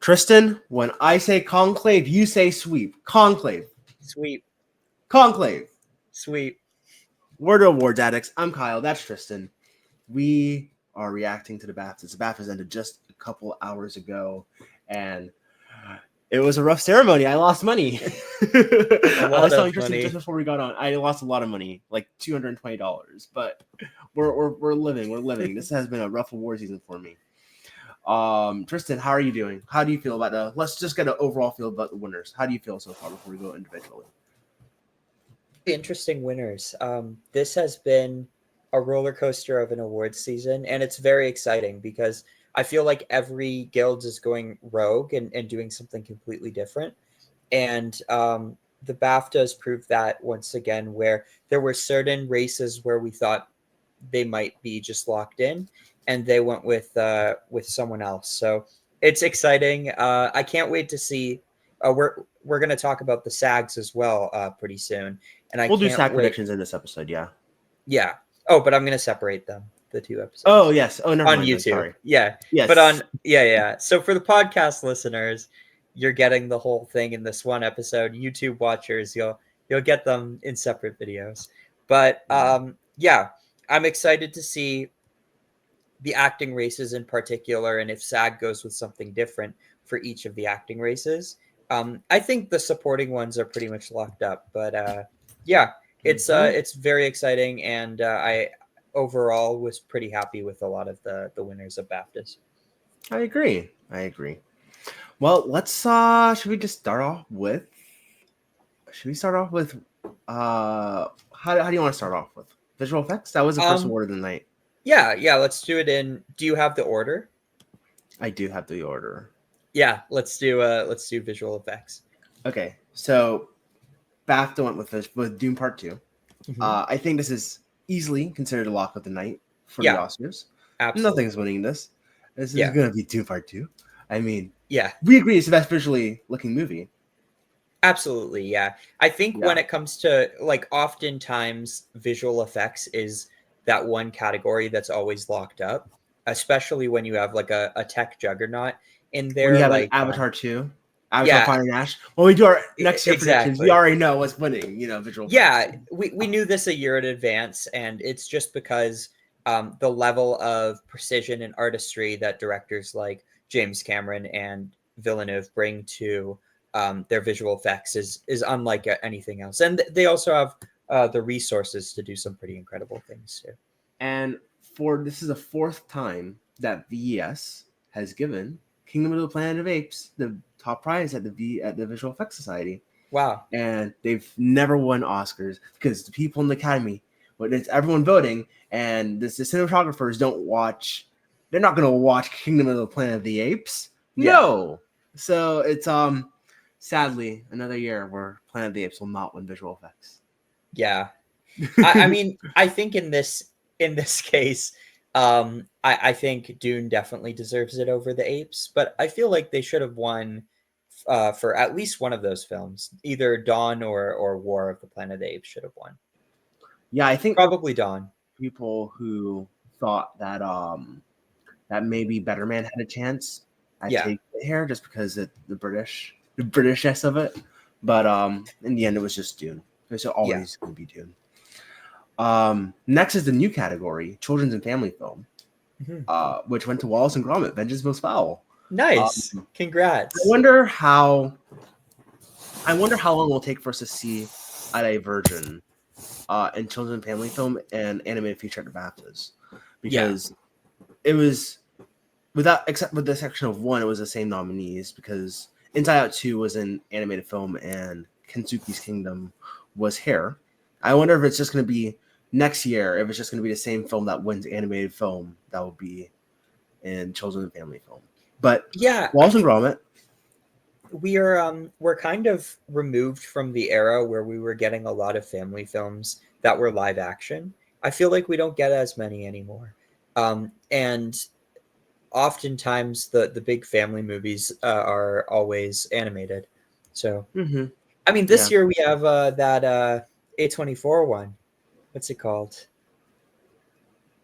Tristan, when I say conclave, you say sweep. Conclave. Sweep. Conclave. Sweep. We're the awards addicts. I'm Kyle. That's Tristan. We are reacting to the BAFTAs. The BAFTAs ended just a couple hours ago, and it was a rough ceremony. I lost money. I was telling Tristan just before we got on. I lost a lot of money, like $220. But we're living. We're living. This has been a rough award season for me. Tristan, how are you doing? How do you feel about the? Let's just get an overall feel about the winners. How do you feel so far before we go individually? Interesting winners. This has been a roller coaster of an awards season, and it's very exciting because I feel like every guild is going rogue and doing something completely different. And the BAFTAs proved that once again, where there were certain races where we thought they might be just locked in, and they went with someone else. So it's exciting. I can't wait to see. We're going to talk about the SAGs as well pretty soon, and we'll do SAG predictions in this episode. Yeah. Oh, but I'm going to separate them, the two episodes. Oh yes. Oh, never on mind, YouTube. Sorry. Yeah. Yes. But yeah. So for the podcast listeners, you're getting the whole thing in this one episode. YouTube watchers, you'll get them in separate videos. But yeah, I'm excited to see the acting races in particular, and if SAG goes with something different for each of the acting races. I think the supporting ones are pretty much locked up, but yeah, it's very exciting, and I overall was pretty happy with a lot of the winners of BAFTAs. I agree. Well, let's should we just start off with how do you want to start off with visual effects? That was the first award of the night. Yeah, let's do it in. Do you have the order? I do have the order. Yeah, let's do visual effects. Okay, so BAFTA went with Doom Part 2. Mm-hmm. I think this is easily considered a lock of the night for the Oscars. Absolutely. Nothing's winning this. This is going to be Doom Part 2. I mean, yeah, we agree it's the best visually looking movie. Absolutely, yeah. I think when it comes to, like, oftentimes visual effects is that one category that's always locked up, especially when you have like a tech juggernaut in there. We have like Avatar 2. Avatar Fire Ash. When we do our next year predictions, we already know what's winning, visual effects. Yeah, we knew this a year in advance, and it's just because the level of precision and artistry that directors like James Cameron and Villeneuve bring to their visual effects is unlike anything else. And they also have the resources to do some pretty incredible things too. And this is the fourth time that VES has given Kingdom of the Planet of Apes the top prize at the Visual Effects Society. Wow. And they've never won Oscars because the people in the Academy, it's everyone voting, and the cinematographers they're not going to watch Kingdom of the Planet of the Apes. Yeah. No. So it's sadly another year where Planet of the Apes will not win visual effects. Yeah. I mean, I think in this case, I think Dune definitely deserves it over the Apes, but I feel like they should have won for at least one of those films. Either Dawn or War of the Planet of the Apes should have won. Yeah, I think probably Dawn. People who thought that that maybe Better Man had a chance. I take it here just because of the Britishness of it. But in the end, it was just Dune. It's always going to be Dune. Next is the new category, Children's and Family Film, which went to Wallace and Gromit, Vengeance Most Foul. Nice. Congrats. I wonder how long it will take for us to see a diversion in Children's and Family Film and animated feature at the BAFTAs. Because it was, except with the section of one, it was the same nominees, because Inside Out 2 was an animated film and Kensuke's Kingdom was Hair. I wonder if it's just going to be next year, if it's just going to be the same film that wins animated film that will be in Children's and Family Film. But Wallace and Gromit. We're kind of removed from the era where we were getting a lot of family films that were live action. I feel like we don't get as many anymore. And oftentimes the big family movies are always animated. So, I mean, this year we have that A24 one. What's it called?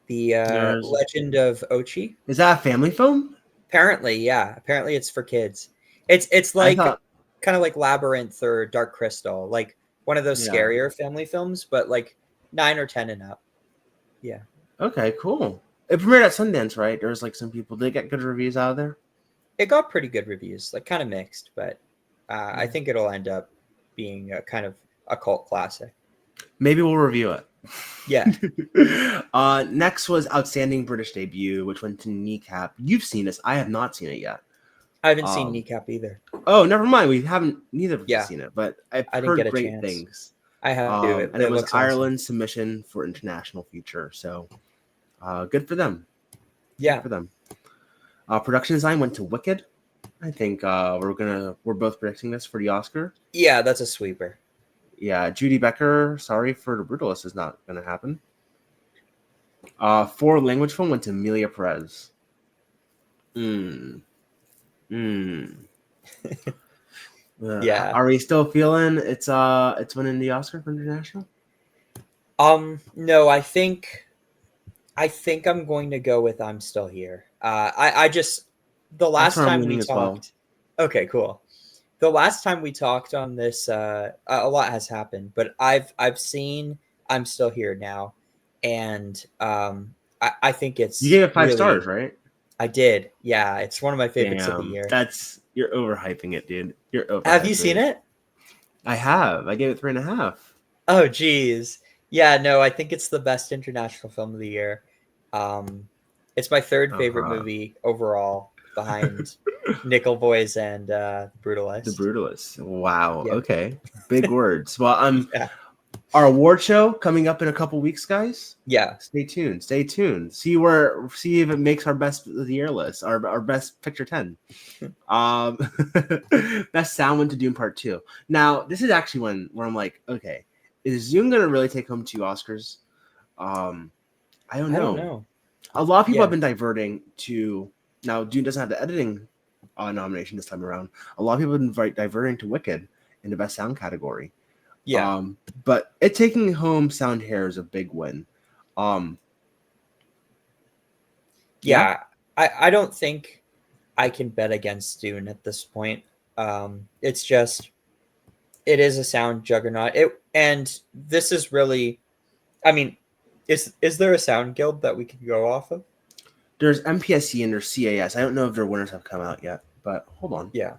The Legend of Ochi. Is that a family film? Apparently, yeah. Apparently, it's for kids. It's I like thought, kind of like Labyrinth or Dark Crystal, like one of those yeah. scarier family films, but like 9 or 10 and up. Yeah. Okay, cool. It premiered at Sundance, right? There was like some people. Did it get good reviews out of there? It got pretty good reviews, like kind of mixed, but I Yeah. think it'll end up being a kind of a cult classic. Maybe we'll review it. Yeah. Next was Outstanding British Debut, which went to Kneecap. You've seen this. I have not seen it yet. I haven't seen Kneecap either. Oh, never mind. We haven't neither of us Yeah. seen it, but I've I didn't heard get a great chance. things. I have to. And it was looks awesome. Ireland's submission for international feature. So good for them. Yeah. Good for them. Production design went to Wicked. I think we're both predicting this for the Oscar. Yeah, that's a sweeper. Yeah, Judy Becker. Sorry for the Brutalist is not going to happen. For language film went to Amelia Perez. Yeah. Are we still feeling it's winning the Oscar for international? No, I think I'm going to go with I'm Still Here. I just the last time we talked. Well. Okay, cool. The last time we talked on this, a lot has happened, but I've seen I'm Still Here now, and I think it's you gave it 5 stars, right? I did. Yeah, it's one of my favorites of the year. You're overhyping it, dude. Have you seen it? I have. I gave it 3.5. Oh, geez. Yeah, no, I think it's the best international film of the year. It's my third favorite movie overall, behind Nickel Boys and Brutalist. The Brutalist. Wow. Yep. Okay. Big words. Well, our award show coming up in a couple weeks, guys. Yeah. Stay tuned. See if it makes our best of the year list, our best picture 10. Best sound went to Dune Part 2. Now, this is actually one where I'm like, okay, is Dune gonna really take home 2 Oscars? I don't know. A lot of people have been diverting to now. Dune doesn't have the editing nomination this time around. A lot of people have been diverting to Wicked in the best sound category. Yeah. But it taking home sound here is a big win. Yeah. I don't think I can bet against Dune at this point. It's just it is a sound juggernaut. And this is really, I mean, is there a sound guild that we can go off of? There's MPSC and there's CAS. I don't know if their winners have come out yet, but hold on. Yeah.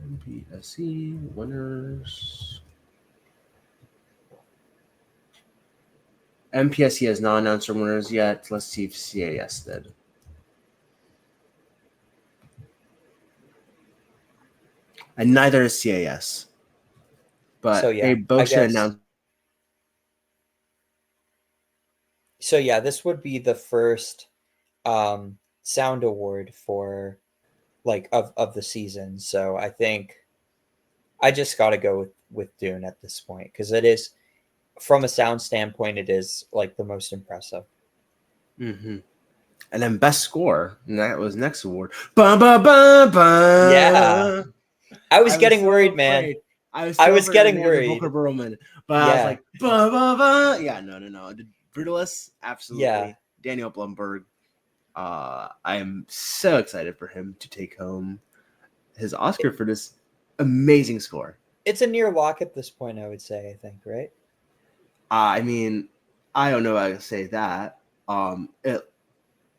MPSC winners. MPSC has not announced their winners yet. Let's see if CAS did. And neither is CAS. But they both should announce. So yeah, this would be the first sound award for like of the season. So I think I just got to go with Dune at this point because it is, from a sound standpoint, it is like the most impressive. Mm-hmm. And then best score, and that was next award. Ba, ba, ba, ba. Yeah, I was getting worried, man. I was getting worried. Booker Burlman, but I was like, ba, ba, ba. Yeah, no. The Brutalist, absolutely. Yeah. Daniel Blumberg. I am so excited for him to take home his Oscar for this amazing score. It's a near lock at this point, I would say. I think, right? I mean, I don't know how to say that.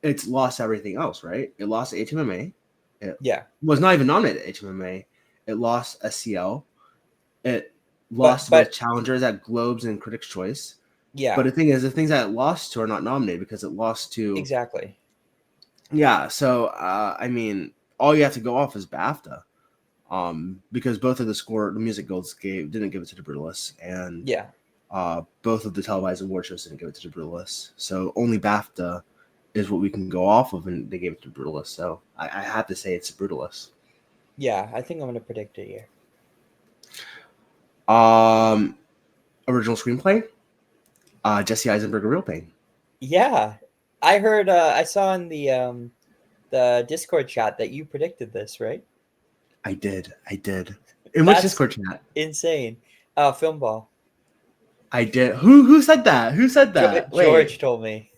It's lost everything else, right? It lost HMMA. It was not even nominated at HMMA. It lost SCL. It lost both challengers at Globes and Critics' Choice. Yeah. But the thing is, the things that it lost to are not nominated because it lost to... Exactly. Yeah, so, I mean, all you have to go off is BAFTA. Because both of the music guilds didn't give it to the Brutalist. And both of the televised award shows didn't give it to the Brutalist. So only BAFTA is what we can go off of, and they gave it to the Brutalist. So I have to say it's the Brutalist. Yeah, I think I'm going to predict it here. Original screenplay, Jesse Eisenberg, Real Pain. Yeah, I heard. I saw in the Discord chat that you predicted this, right? I did. In which Discord chat? Insane. Film Ball. I did. Who said that? Who said that? George told me.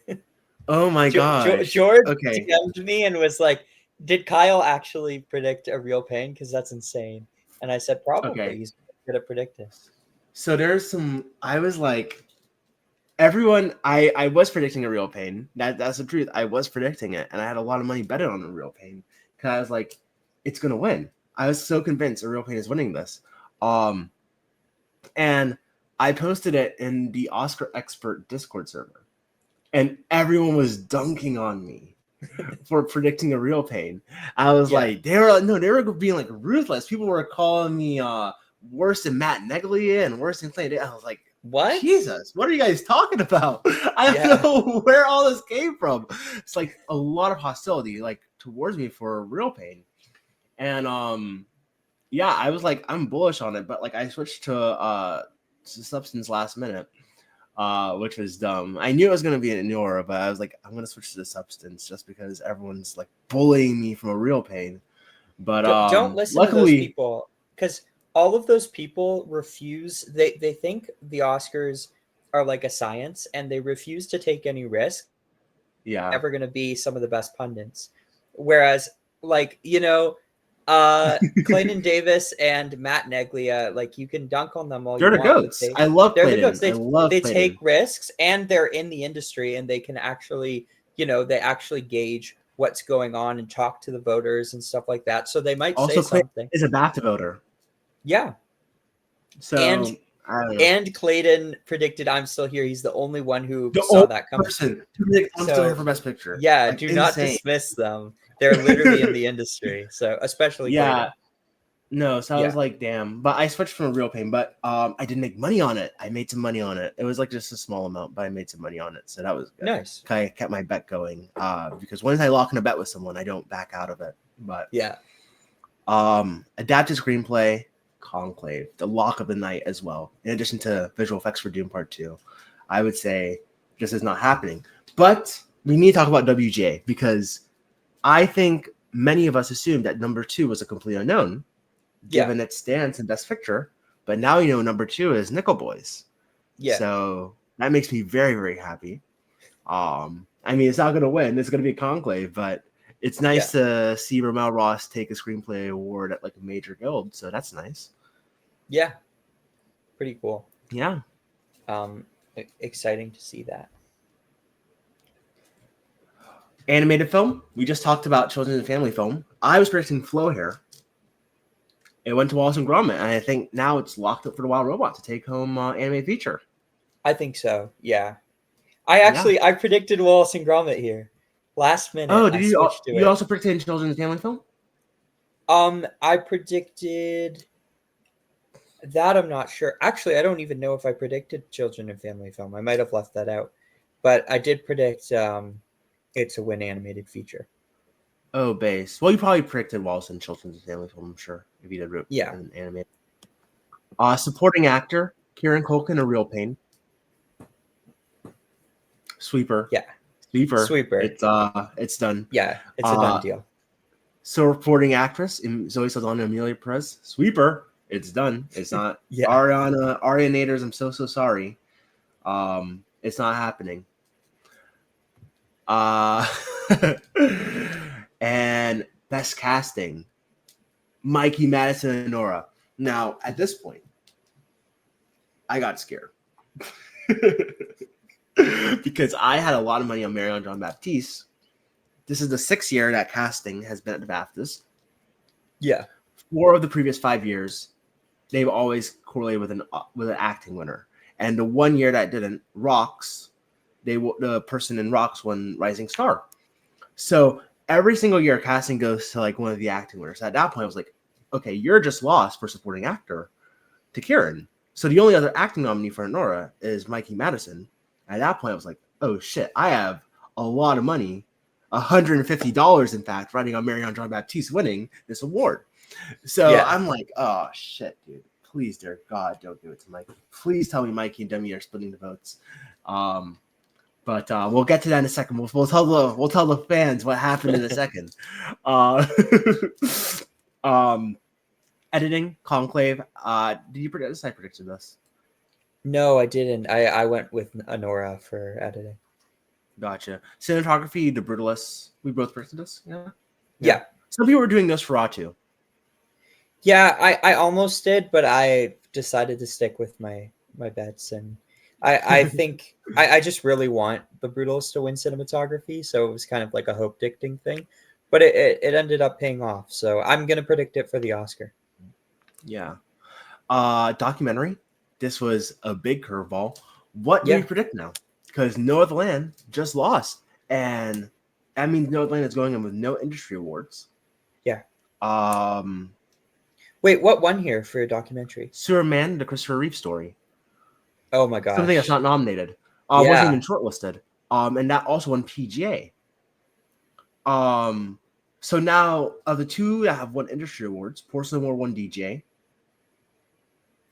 Oh my gosh. George Okay. DM'd me and was like, "Did Kyle actually predict a real pain? Because that's insane." And I said, "Probably. Okay. He's good at predicting." So there's some. I was like, everyone. I was predicting a real pain. That's the truth. I was predicting it, and I had a lot of money betted on a real pain because I was like, it's gonna win. I was so convinced a real pain is winning this. And I posted it in the Oscar Expert Discord server, and everyone was dunking on me for predicting a real pain. I was like, they were being like ruthless. People were calling me worse than Matt Neglia and worse than Clay. I was like, What? Jesus, what are you guys talking about? I don't know where all this came from. It's like a lot of hostility like towards me for real pain. And yeah, I was like, I'm bullish on it, but like I switched to Substance last minute. Which was dumb. I knew it was gonna be an Nora, but I was like, I'm gonna switch to the Substance just because everyone's like bullying me from a real pain. But don't listen to those luckily, people, because all of those people refuse. They think the Oscars are like a science, and they refuse to take any risk. yeah, Ever going to be some of the best pundits. Whereas, like, Clayton Davis and Matt Neglia, like, you can dunk on them all they're you the want, but goats. I love they're the Clayton. goats. I love They Clayton. take risks, and they're in the industry, and they can actually, they actually gauge what's going on and talk to the voters and stuff like that. So they might Also, say Clayton something. is a BAFTA voter. Yeah. So I don't know. And Clayton predicted I'm Still Here. He's the only one who The saw only that coming. person to predict I'm still here for Best Picture. Yeah, like, do not insane. dismiss them. They're literally in the industry. So especially Clayton. No, so I was like, damn. But I switched from a real pain, but I didn't make money on it. I made some money on it. It was like just a small amount, but I made some money on it. So that was good. Nice. I kept my bet going. Because once I lock in a bet with someone, I don't back out of it. But yeah. Adapted screenplay, Conclave, the lock of the night as well. In addition to visual effects for Doom Part 2. I would say this is not happening. But we need to talk about WGA because I think many of us assumed that number 2 was a complete unknown, given its stance in Best Picture. But now number 2 is Nickel Boys. Yeah. So that makes me very, very happy. I mean, it's not going to win. It's going to be a conclave, but it's nice to see Ramel Ross take a screenplay award at like a major guild. So that's nice. Yeah. Pretty cool. Yeah. Exciting to see that. Animated film. We just talked about children's and family film. I was predicting Flow Hair. It went to Wallace and Gromit, and I think now it's locked up for the Wild Robot to take home animated feature. I think so. Yeah. I predicted Wallace and Gromit here last minute. Oh, did you? You also predicted children's and family film? I predicted that. I'm not sure. Actually, I don't even know if I predicted children and family film. I might have left that out, but I did predict it to win animated feature. Oh, base. Well, you probably predicted Wallace and children's and family film, I'm sure, if you did an animated. Supporting actor, Kieran Culkin, A Real Pain. Sweeper. Yeah. Sweeper. It's done. Yeah, it's a done deal. Supporting actress, Zoe Saldana, Amelia Perez. Sweeper. It's done. It's not. Ariana Naders, I'm so sorry. It's not happening. And best casting, Mikey, Madison, and Nora. Now, at this point, I got scared. Because I had a lot of money on Marion Jean Baptiste. This is the 6th year that casting has been at the BAFTAs. Yeah. 4 of the previous 5 years, they've always correlated with an acting winner. And the 1 year that didn't, Rocks, the person in Rocks won Rising Star. So every single year, casting goes to like one of the acting winners. At that point, I was like, okay, you're just lost for supporting actor to Kieran. So the only other acting nominee for Nora is Mikey Madison. At that point, I was like, oh shit, I have a lot of money, $150 in fact, riding on Marion Jean Baptiste winning this award. So I'm like, oh shit, dude. Please, dear God, don't do it to Mikey. Please tell me Mikey and Demi are splitting the votes. But we'll get to that in a second. We'll tell the fans what happened in a second. Editing, Conclave. Did you predict this? I predicted this. No, I didn't. I went with Anora for editing. Gotcha. Cinematography, The Brutalists. We both predicted this. Yeah. Yeah. Some people were doing Nosferatu. Yeah, I almost did, but I decided to stick with my bets, and I think I just really want the Brutals to win cinematography, so it was kind of like a hope dicting thing, but it ended up paying off. So I'm gonna predict it for the Oscar. Yeah. Documentary. This was a big curveball. What do we Yeah. predict now? Because No Other Land just lost, and that means No Other Land is going in with no industry awards. Yeah. Um, Wait, what won here for a documentary? Superman, the Christopher Reeve story. Oh my Something that's gosh. not nominated. Wasn't Yeah. even shortlisted. And that also won PGA. So now of the two that have won industry awards, Porcelain War won DJ.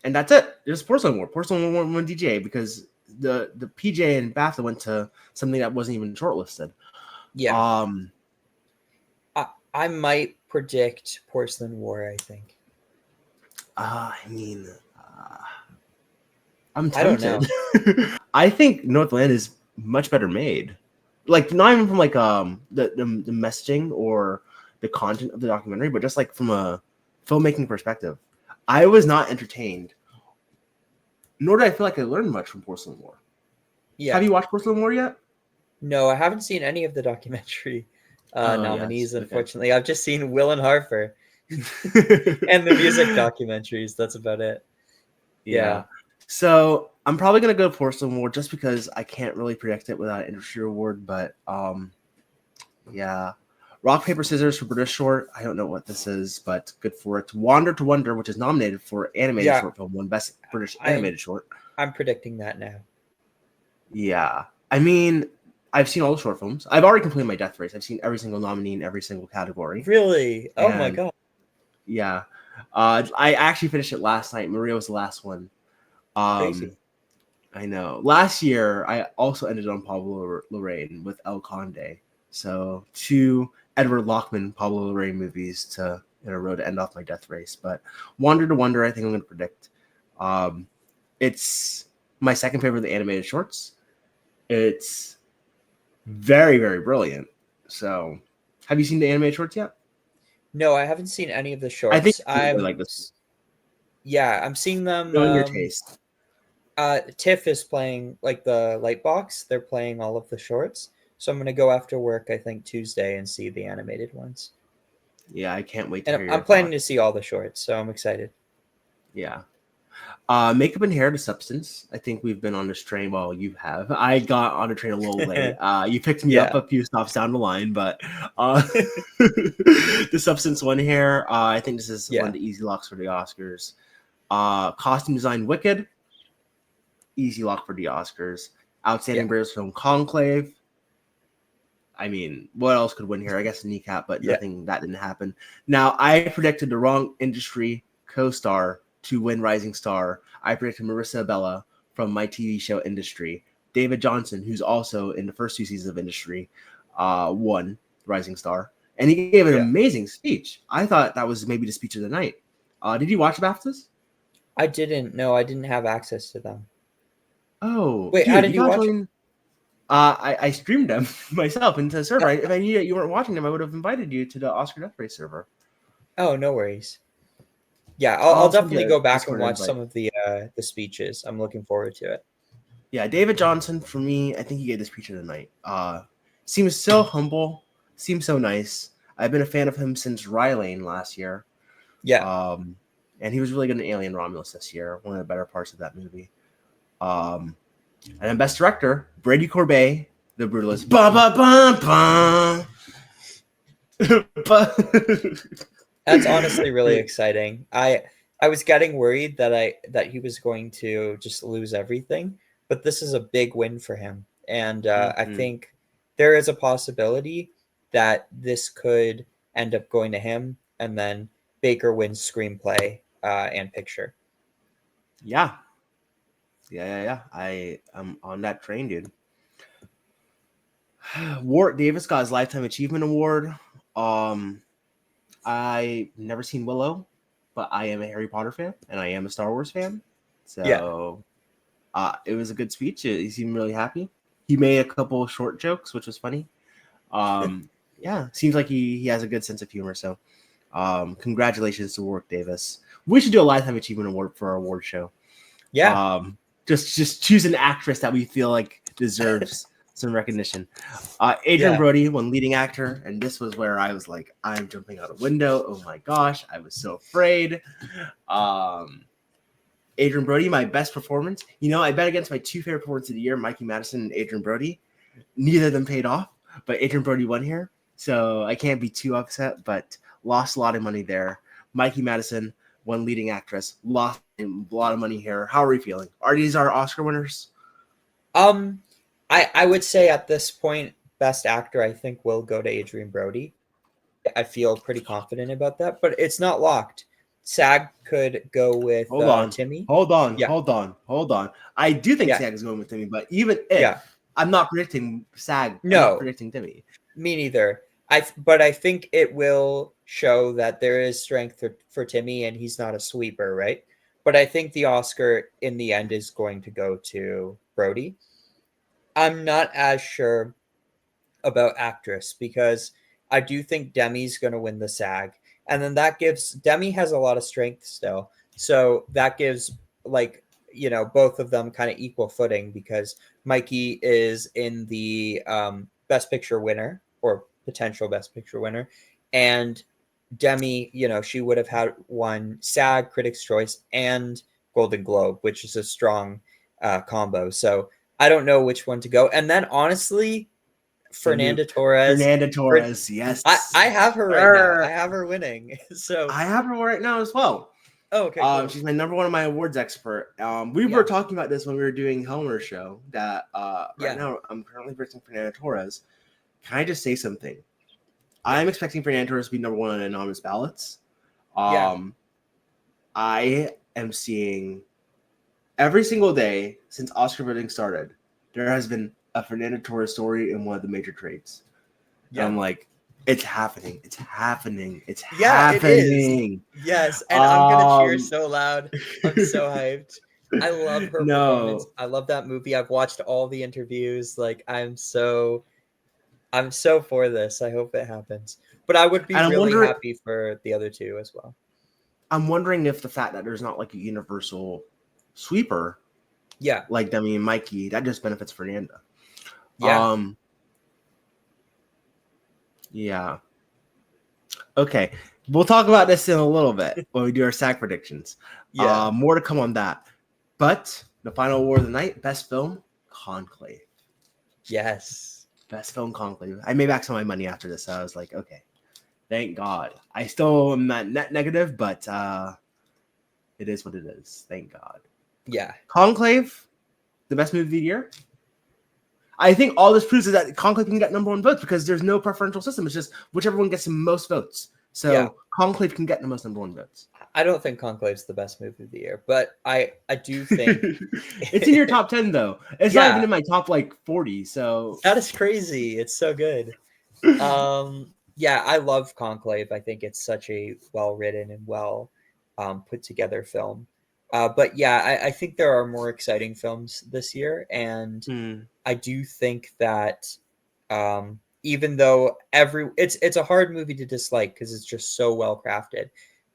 And that's it. There's Porcelain War. Porcelain War won DJ because the PJ and BAFTA went to something that wasn't even shortlisted. Yeah. Um, I might predict Porcelain War, I think. I mean, I'm I don't tempted. know. I think Northland is much better made. Like not even from like the messaging or the content of the documentary, but just like from a filmmaking perspective. I was not entertained, nor did I feel like I learned much from Porcelain War. Yeah. Have you watched Porcelain War yet? No, I haven't seen any of the documentary Oh yes. nominees, Okay. unfortunately. I've just seen Will and Harper and the music documentaries. That's about it. Yeah. Yeah. So I'm probably gonna go Porcelain War just because I can't really predict it without an industry award. But yeah. Rock Paper Scissors for British short. I don't know what this is, but good for it. Wander to Wonder, which is nominated for animated Yeah. short film, won best British I'm animated short. I'm predicting that now. Yeah. I mean, I've seen all the short films. I've already completed my death race. I've seen every single nominee in every single category. Really? Oh my And god. yeah. I actually finished it last night. Maria was the last one. Crazy. I know. Last year, I also ended on Pablo Larraín with El Conde. So two Edward Lockman, Pablo Larraín movies in a row to end off my death race. But Wander to Wonder, I think I'm going to predict. It's my second favorite of the animated shorts. It's very, very brilliant. So, have you seen the animated shorts yet? No, I haven't seen any of the I think shorts. you really like this. Yeah, I'm seeing them. Knowing your taste. TIFF is playing like the Lightbox. They're playing all of the shorts. So I'm gonna go after work, I think Tuesday, and see the animated ones. Yeah, I can't wait to And hear I'm your planning thoughts. to see all the shorts, so I'm excited. Yeah. Makeup and hair to substance. I think we've been on this train. Well, you have. I got on the train a little late. You picked me up Yeah. a few stops down the line, but the substance one here. I think this is one Yeah. of the easy locks for the Oscars. Costume design Wicked. Easy lock for the Oscars. Outstanding Yeah. British film Conclave. I mean, what else could win here? I guess Kneecap, but Yeah. nothing that didn't happen. Now, I predicted the wrong industry co-star to win Rising Star. I predicted Marissa Abella from my TV show Industry. David Johnson, who's also in the first two seasons of Industry, won Rising Star. And he gave an Yeah. amazing speech. I thought that was maybe the speech of the night. Did you watch BAFTAs? I didn't know. I didn't have access to them. Oh, Wait, how dude, you did you gotta watch it? join. I streamed them myself into the server. If I knew that you weren't watching them, I would have invited you to the Oscar Death Race server. Oh, no worries. Yeah, I'll I'll send you definitely a go back and Discord watch invite. some of the speeches. I'm looking forward to it. Yeah, David Johnson, for me, I think he gave this speech of the night. Seems so humble, seems so nice. I've been a fan of him since Rylane last year. Yeah. And he was really good in Alien Romulus this year, one of the better parts of that movie. And then Best Director, Brady Corbet, The Brutalist. Ba ba ba ba. That's honestly really exciting. I was getting worried that he was going to just lose everything, but this is a big win for him, and I Mhm. think there is a possibility that this could end up going to him, and then Baker wins screenplay and picture. Yeah. Yeah. I am on that train, dude. Wart Davis got his Lifetime Achievement Award. Um, I never seen Willow, but I am a Harry Potter fan and I am a Star Wars fan. Yeah, So it was a good speech. He seemed really happy. He made a couple of short jokes, which was funny. Yeah, seems like he has a good sense of humor. So, congratulations to Warwick Davis. We should do a lifetime achievement award for our award show. Yeah. Just choose an actress that we feel like deserves some recognition. Adrian Yeah. Brody won leading actor, and this was where I was like, I'm jumping out a window. Oh my gosh, I was so afraid. Adrian Brody, my best performance. You know, I bet against my two favorite performances of the year, Mikey Madison and Adrian Brody. Neither of them paid off, but Adrian Brody won here, so I can't be too upset, but lost a lot of money there. Mikey Madison won leading actress, lost a lot of money here. How are we feeling? Are these our Oscar winners? I would say at this point, best actor I think will go to Adrian Brody. I feel pretty confident about that, but it's not locked. SAG could go with Timmy. Hold on. Yeah. I do think Yeah. SAG is going with Timmy, but even if Yeah. I'm not predicting SAG, No. I'm not predicting Timmy. Me neither. But I think it will show that there is strength for Timmy, and he's not a sweeper, right? But I think the Oscar in the end is going to go to Brody. I'm not as sure about actress because I do think Demi's going to win the SAG, and then that gives Demi has a lot of strength still, so that gives both of them kind of equal footing because Mikey is in the Best Picture winner or potential Best Picture winner, and Demi, she would have had won SAG, Critics' Choice, and Golden Globe, which is a strong combo. So I don't know which one to go. And then honestly, Fernanda Torres. Yes. I have her right now. I have her winning. So I have her right now as well. Oh, okay. Cool. She's my number one of my awards expert. We were talking about this when we were doing Helmer's show. That right now I'm currently predicting Fernanda Torres. Can I just say something? I'm expecting Fernanda Torres to be number one on anonymous ballots. I am seeing every single day since Oscar voting started, there has been a Fernanda Torres story in one of the major trades. Yeah. I'm like, it's happening. It's happening. It's happening. It is. Yes. And I'm going to cheer so loud. I'm so hyped. I love her performance. I love that movie. I've watched all the interviews. Like, I'm so for this. I hope it happens. But I would be really happy for the other two as well. I'm wondering if the fact that there's not like a universal sweeper, like Demi and Mikey, that just benefits Fernanda. Yeah. Okay. We'll talk about this in a little bit when we do our SAG predictions. More to come on that. But the final award of the night, Best Film, Conclave. Yes. Best Film, Conclave. I made back some of my money after this. So I was like, okay, thank God. I still am not net negative, but it is what it is. Thank God. Yeah. Conclave, the best movie of the year. I think all this proves is that Conclave can get number one votes because there's no preferential system. It's just whichever one gets the most votes. So Conclave can get the most number one votes. I don't think Conclave's the best movie of the year, but I do think it's in your top 10 though. It's not even in my top 40. So that is crazy. It's so good. I love Conclave. I think it's such a well written and well put together film. I think there are more exciting films this year, and I do think that even though it's a hard movie to dislike because it's just so well crafted,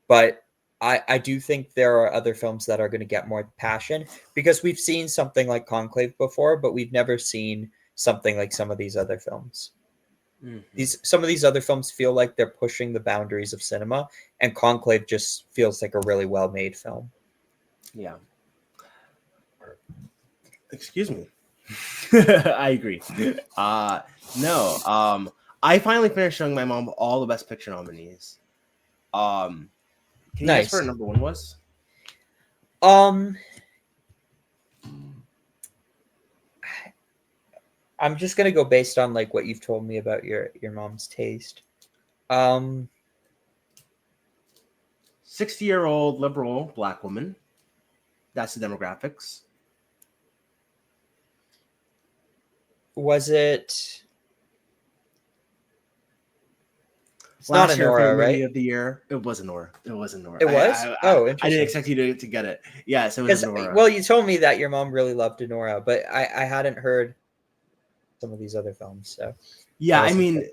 but I do think there are other films that are going to get more passion because we've seen something like Conclave before, but we've never seen something like some of these other films. Mm-hmm. Some of these other films feel like they're pushing the boundaries of cinema, and Conclave just feels like a really well-made film. Yeah. Excuse me. I agree. No. I finally finished showing my mom all the Best Picture nominees. Can you guess where number one was? I'm just gonna go based on like what you've told me about your mom's taste. 60-year-old liberal black woman. That's the demographics. Was it? It's Last not Anora, right? Of the year, it was Anora. It was Anora. It was. Interesting. I didn't expect you to get it. Yes, it was Anora. Well, you told me that your mom really loved Anora, but I hadn't heard some of these other films. So Yeah, I mean,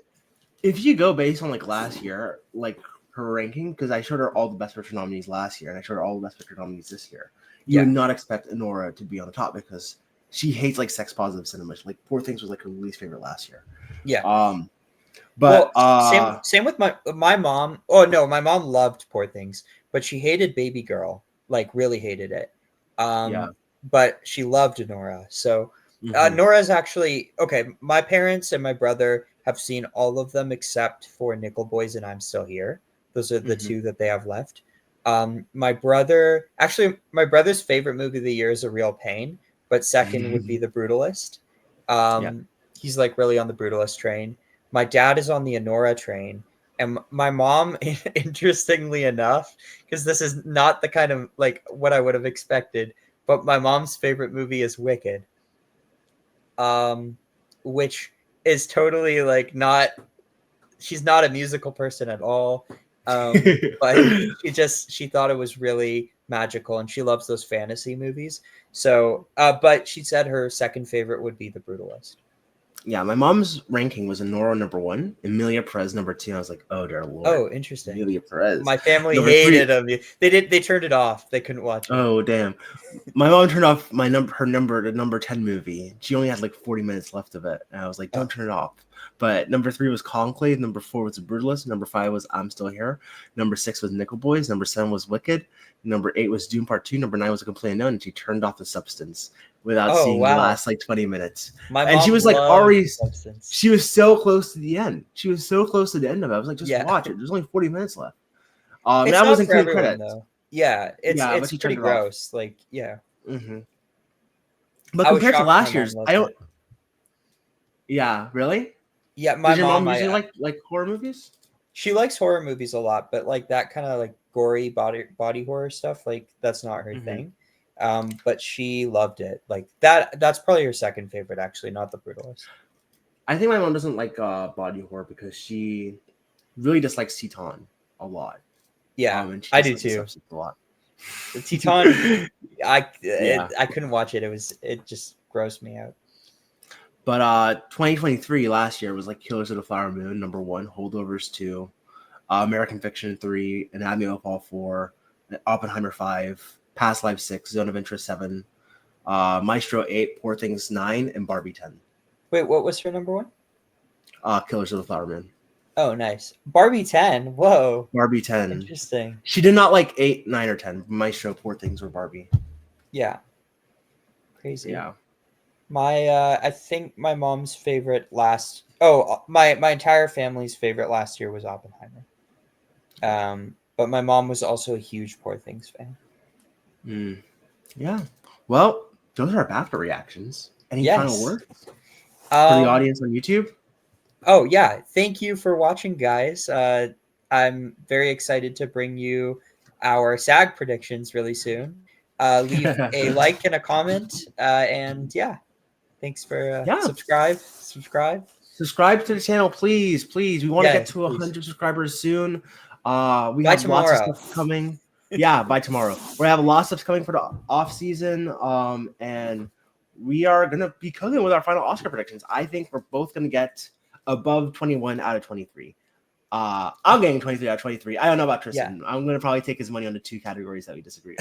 if you go based on like last year, like her ranking, because I showed her all the Best Picture nominees last year, and I showed her all the Best Picture nominees this year. You would not expect Honora to be on the top because she hates like sex positive cinema. Like Poor Things was like her least favorite last year. Yeah. But same with my mom. Oh no, my mom loved Poor Things, but she hated Baby Girl, like really hated it. But she loved Nora. So Nora's actually okay. My parents and my brother have seen all of them except for Nickel Boys and I'm Still Here. Those are the two that they have left. My brother's favorite movie of the year is A Real Pain, but second would be The Brutalist. He's like really on the Brutalist train. My dad is on the Honora train, and my mom, interestingly enough, because this is not the kind of like what I would have expected, but my mom's favorite movie is Wicked, which is totally like not. She's not a musical person at all, but she thought it was really magical, and she loves those fantasy movies. So, but she said her second favorite would be The Brutalist. Yeah, my mom's ranking was Honora number 1, Emilia Perez number 2. I was like, oh dear lord. Oh, interesting. Emilia Perez. My family number hated them. They turned it off. They couldn't watch it. Oh damn. My mom turned off the number 10 movie. She only had like 40 minutes left of it. And I was like, don't turn it off. But number 3 was Conclave, number 4 was The Brutalist, number 5 was I'm Still Here, number 6 was Nickel Boys, number 7 was Wicked, number 8 was Doom Part 2, number 9 was A Complete Unknown, and she turned off The Substance without seeing the last like 20 minutes. And she was like already she was so close to the end. She was so close to the end of it. I was like, just watch it. There's only 40 minutes left. That was including credits. Though. Yeah, it's pretty gross. Like, yeah. But compared to last year's, I don't. Yeah, really? Yeah, Does your mom usually like horror movies? She likes horror movies a lot, but like that kind of like gory body horror stuff, like that's not her thing. But she loved it. Like that's probably her second favorite, actually, not The Brutalist. I think my mom doesn't like body horror because she really dislikes Teton a lot. Yeah, I do too. A lot. The Teton, I couldn't watch it. It just grossed me out. But 2023 last year was like Killers of the Flower Moon number 1, Holdovers 2, American Fiction 3, Anatomy of a Fall 4, Oppenheimer 5, Past Life 6, Zone of Interest 7, Maestro 8, Poor Things 9, and Barbie 10. Wait, what was her number 1? Killers of the Flower Moon. Oh, nice. Barbie 10. Whoa. Barbie 10. Interesting. She did not like 8, 9, or 10. Maestro, Poor Things, or Barbie. Yeah. Crazy. Yeah. I think my mom's favorite my entire family's favorite last year was Oppenheimer. But my mom was also a huge Poor Things fan. Yeah. Well, those are our BAFTA reactions. Any final words for the audience on YouTube? Oh yeah, thank you for watching, guys. I'm very excited to bring you our SAG predictions really soon. Leave a like and a comment, and thanks for subscribe to the channel, please. We want to get to 100 subscribers soon. We have lots of stuff coming. By tomorrow. We have a lot of stuff coming for the off season, and we are gonna be cooking with our final Oscar predictions. I think we're both gonna get above 21 out of 23. I'm getting 23 out of 23. I don't know about Tristan. I'm going to probably take his money on the 2 categories that we disagree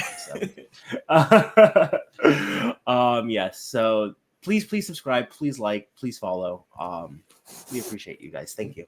on. Yes. So please subscribe. Please like. Please follow. We appreciate you guys. Thank you.